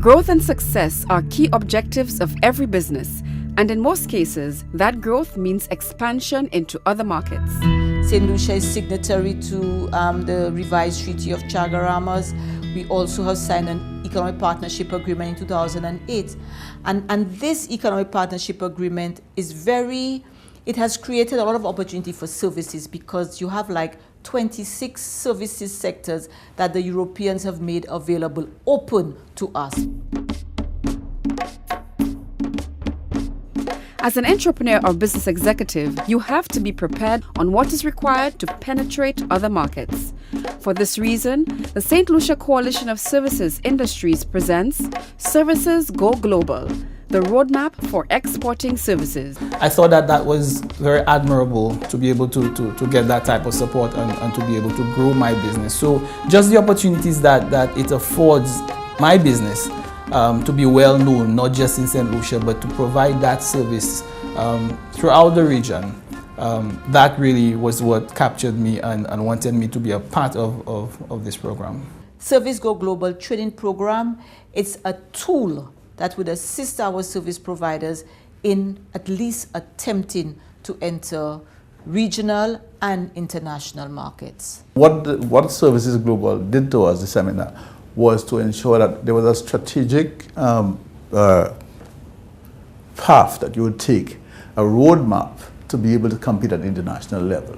Growth and success are key objectives of every business, and in most cases, that growth means expansion into other markets. St. Lucia is signatory to the revised Treaty of Chagaramas. We also have signed an economic partnership agreement in 2008. And this economic partnership agreement it has created a lot of opportunity for services, because you have like 26 services sectors that the Europeans have made available, open to us. As an entrepreneur or business executive, you have to be prepared on what is required to penetrate other markets. For this reason, the St. Lucia Coalition of Services Industries presents Services Go Global, the roadmap for exporting services. I thought that was very admirable to be able to get that type of support and to be able to grow my business. So just the opportunities that it affords my business to be well known, not just in St. Lucia, but to provide that service throughout the region. That really was what captured me and wanted me to be a part of this program. Service Go Global training program, it's a tool that would assist our service providers in at least attempting to enter regional and international markets. What Services Global did to us, the seminar, was to ensure that there was a strategic path that you would take, a roadmap to be able to compete at the international level.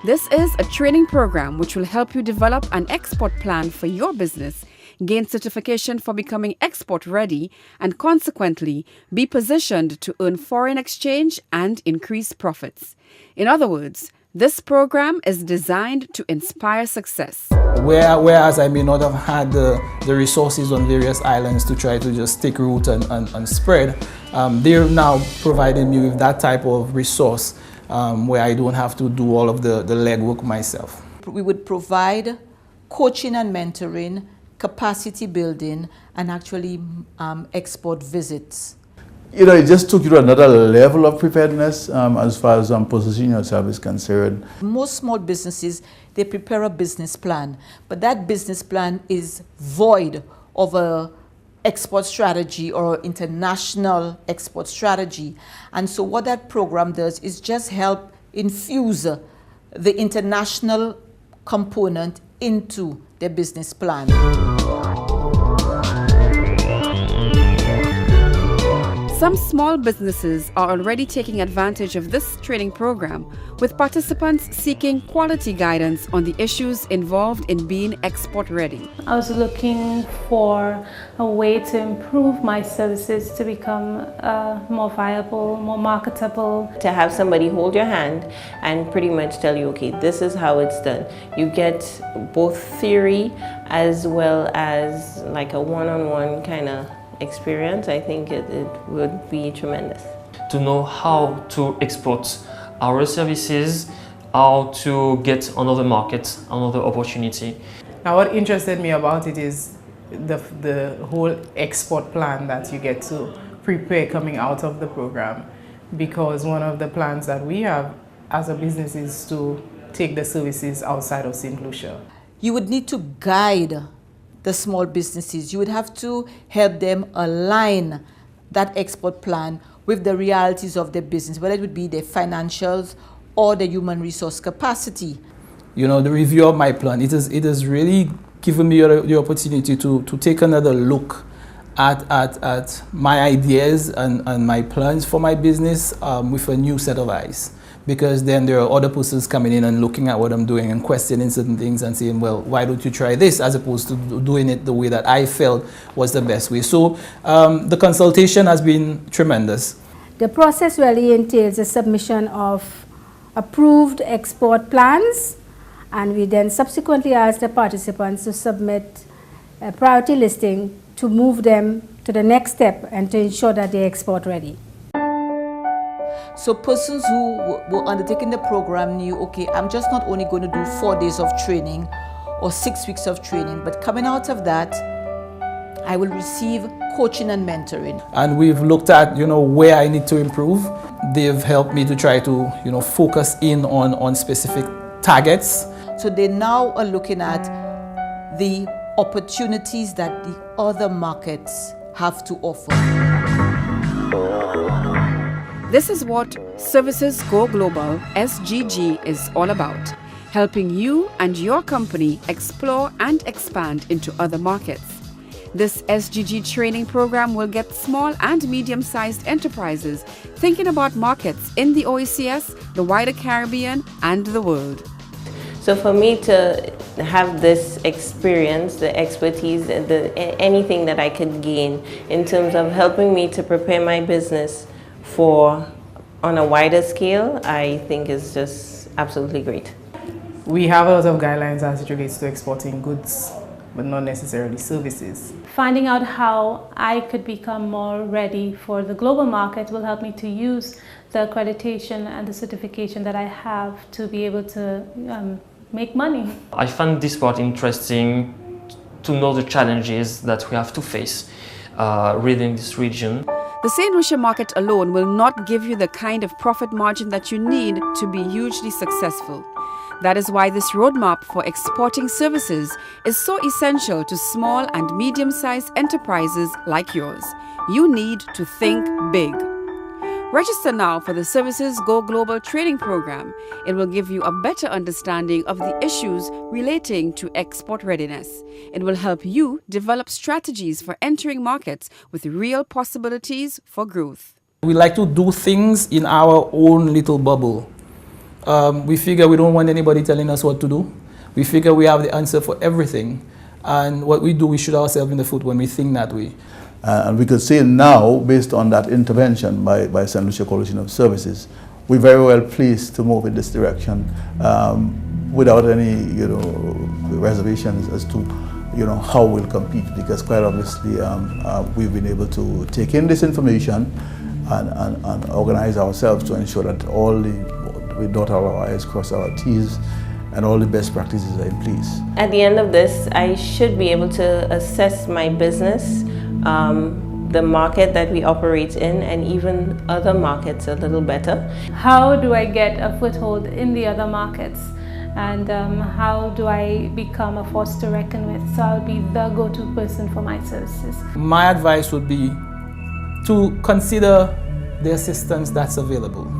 This is a training program which will help you develop an export plan for your business, gain certification for becoming export ready, and consequently be positioned to earn foreign exchange and increase profits. In other words, this program is designed to inspire success. Whereas I may not have had the resources on various islands to try to just take root and spread, they're now providing me with that type of resource where I don't have to do all of the legwork myself. We would provide coaching and mentoring, capacity building, and actually export visits. You know, it just took you to another level of preparedness as far as positioning yourself is concerned. Most small businesses, they prepare a business plan, but that business plan is void of a export strategy or international export strategy. And so what that program does is just help infuse the international component into their business plan. Some small businesses are already taking advantage of this training program, with participants seeking quality guidance on the issues involved in being export ready. I was looking for a way to improve my services to become more viable, more marketable. To have somebody hold your hand and pretty much tell you, okay, this is how it's done. You get both theory as well as like a one-on-one kind of experience. I think it would be tremendous. To know how to export our services, how to get another market, another opportunity. Now what interested me about it is the whole export plan that you get to prepare coming out of the program, because one of the plans that we have as a business is to take the services outside of St. Lucia. You would need to guide the small businesses. You would have to help them align that export plan with the realities of their business, whether it would be their financials or the human resource capacity. You know, the review of my plan, it has really given me the opportunity to take another look at my ideas and my plans for my business with a new set of eyes. Because then there are other persons coming in and looking at what I'm doing and questioning certain things and saying, well, why don't you try this, as opposed to doing it the way that I felt was the best way. So the consultation has been tremendous. The process really entails a submission of approved export plans, and we then subsequently ask the participants to submit a priority listing to move them to the next step and to ensure that they're export ready. So persons who were undertaking the program knew, okay, I'm just not only going to do 4 days of training or 6 weeks of training, but coming out of that, I will receive coaching and mentoring. And we've looked at, where I need to improve. They've helped me to try to, focus in on specific targets. So they now are looking at the opportunities that the other markets have to offer. This is what Services Go Global (SGG) is all about, helping you and your company explore and expand into other markets. This SGG training program will get small and medium-sized enterprises thinking about markets in the OECS, the wider Caribbean, and the world. So for me to have this experience, the expertise, anything that I could gain in terms of helping me to prepare my business for on a wider scale, I think is just absolutely great. We have a lot of guidelines as it relates to exporting goods, but not necessarily services. Finding out how I could become more ready for the global market will help me to use the accreditation and the certification that I have to be able to make money. I find this part interesting to know the challenges that we have to face within this region. The St. Lucia market alone will not give you the kind of profit margin that you need to be hugely successful. That is why this roadmap for exporting services is so essential to small and medium-sized enterprises like yours. You need to think big. Register now for the Services Go Global training program. It will give you a better understanding of the issues relating to export readiness. It will help you develop strategies for entering markets with real possibilities for growth. We like to do things in our own little bubble. We figure we don't want anybody telling us what to do. We figure we have the answer for everything. And what we do, we shoot ourselves in the foot when we think that way. And we could say now, based on that intervention by St. Lucia Coalition of Services, we're very well pleased to move in this direction without any, reservations as to, how we'll compete. Because quite obviously, we've been able to take in this information and organize ourselves to ensure that we dot our I's, cross our T's, and all the best practices are in place. At the end of this, I should be able to assess my business, the market that we operate in, and even other markets a little better. How do I get a foothold in the other markets? And how do I become a force to reckon with? So I'll be the go-to person for my services. My advice would be to consider the assistance that's available.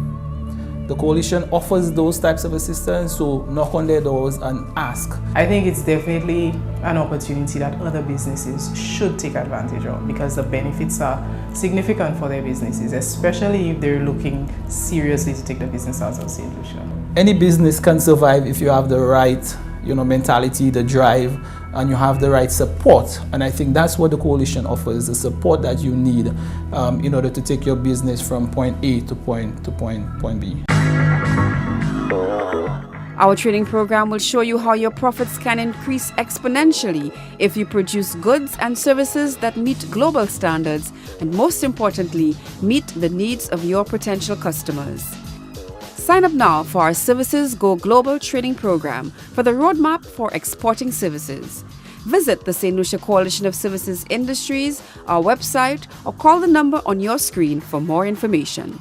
The coalition offers those types of assistance, so knock on their doors and ask. I think it's definitely an opportunity that other businesses should take advantage of because the benefits are significant for their businesses, especially if they're looking seriously to take the business out of St. Lucia. Any business can survive if you have the right mentality, the drive, and you have the right support. And I think that's what the coalition offers, the support that you need in order to take your business from point A to point B. Our training program will show you how your profits can increase exponentially if you produce goods and services that meet global standards and, most importantly, meet the needs of your potential customers. Sign up now for our Services Go Global training program for the roadmap for exporting services. Visit the St. Lucia Coalition of Services Industries, our website, or call the number on your screen for more information.